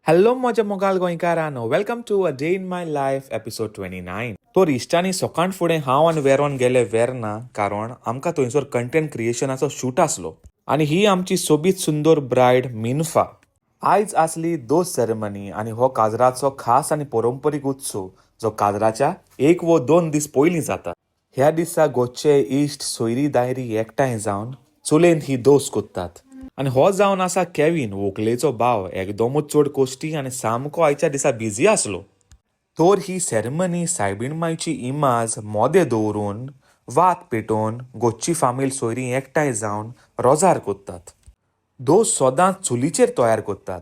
Hello म्हज्या मोगाल गोंयकारांनो, welcome to a day in my life episode 29. तो इश्टांनी सोकाण फुडें हांव आनी वेरोन गेले वेरना, कारण आमकां थंयसर कंटेंट क्रिएशनाचो शूट आसलो. आनी ही आमची सोबीत सुंदर ब्रायड मिनफा. आयज आसली दोस सेरेमनी आनी हो काजराचो खास आनी पारंपरीक उत्सव जो काजराच्या 1 वा 2 दीस पयलीं जाता. ह्या दिसा गोंयचे इश्ट सोयरी दायरी एकठांय जावन चुलेन ही दोस कोत्तात. आनी हो जावन आसा केविन, व्हंकलेचो भाव, एकदमूच चड कोश्टी आनी सामको आयच्या दिसा बिजी आसलो. तर ही सेरेमनी सायबीण इमाज मोदे दवरून वात पेटोवन गोंयची फामील सोयरी एकठांय जावन रोजार कोत्तात. दोस सदांच चुलीचेर तयार कोत्तात.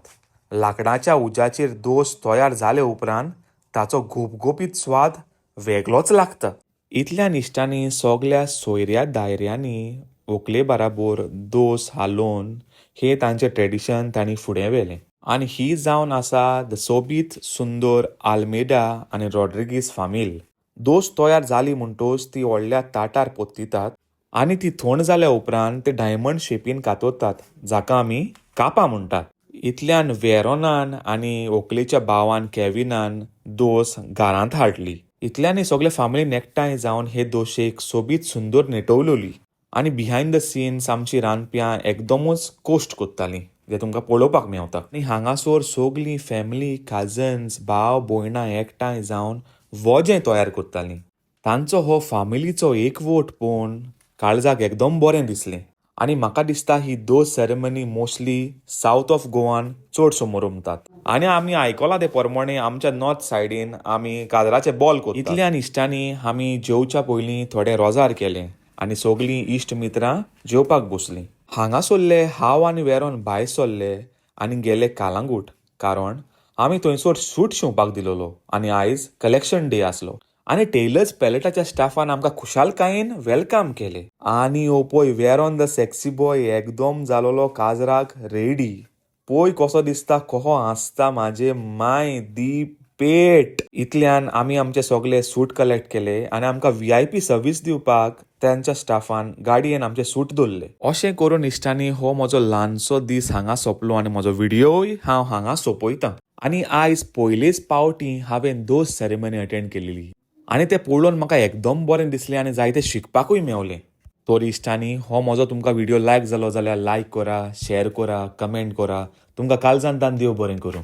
लाकडाच्या उज्याचेर दोस तयार जाले उपरांत ताचो गुपगुपीत स्वाद वेगळोच लागता. इतल्या इश्टांनी सगल्या सोयऱ्या दायऱ्यांनी व्हंकले बराबर दोस हालोवन हे तांचें ट्रेडिशन तांणी फुडें व्हेलें. आनी ही जावन आसा द सोबीत सुंदर आल्मेडा आनी रॉड्रिगीस फामील. दोस तयार जाली म्हणटोच ती व्हडल्या ताटार पोत्तितात आनी ती थंड जाल्या उपरांत ते डायमंड शेपीन कातोतात, जाका आमी कापां म्हणटात. इतल्यान वेरोनान आनी व्हंकलेच्या भावान केविनान दोस घरांत हाडली. इतल्यांनी सगळे फामिलीन एकठांय जावन हे दोशेक सोबीत सुंदर नेटवलोली. आनी बिहायंड द सीन्स आमची रांदप्यां एकदमूच कोश्ट कोत्तालीं, जे तुमकां पळोवपाक मेवता. आनी हांगासर सगलीं फॅमिली, काजन्स, भाव भयणां एकठांय जावन वजें तयार कोत्तालीं. तांचो हो फामिलीचो एकवोट पळोवन काळजाक एकदम बरें दिसलें. आनी म्हाका दिसता ही दोस सेरेमनी मोस्टली सावथ ऑफ गोवान चडसो मनोवतात. आनी आमी आयकलां ते प्रमाणे आमच्या नॉर्थ सायडीन आमी काजराचे बॉल कोत्तात. इतल्यान इश्टांनी आमी जेवच्या पयलीं थोडें रोजार केलें आनी सगलीं इश्ट मित्रां जेवपाक बसलीं. हांगासरले हांव आनी वेरोन भायर सरले आनी गेले कालांगूट, कारण आमी थंयसर सूट शिवपाक दिलोलो आनी आयज कलेक्शन डे आसलो. आनी टेलर्स पॅलेटाच्या स्टाफान आमकां खुशालकायेन वेलकम केलें. आनी ओ पळय, वेरोन द सेक्सी बॉय एकदम जालोलो काजराक रेडी. पळय कसो दिसता, कहो हांसता म्हाजे माय दी पेट. इतल्यान आमी आमचे सगळे सूट कलेक्ट केले आनी आमकां VIP सर्वीस दिवपाक त्यांच्या स्टाफान गाडयेन आमचे सूट दवरले. अशें करून इश्टांनी हो म्हजो ल्हानसो दीस हांगा सोंपलो आनी म्हजो व्हिडियोय हांव हांगा सोंपयतां. आनी आयज पयलेच पावटी हांवें दोस सेरेमनी अटेंड केलेली आनी तें पळोवन म्हाका एकदम बरें दिसलें आनी जायतें शिकपाकूय मेवलें. तर इश्टांनी हो म्हजो तुमकां व्हिडियो लायक जालो जाल्यार लायक करा, शेअर करा, कमेंट करा. तुमकां काळजांतल्यान देव बरें करूं.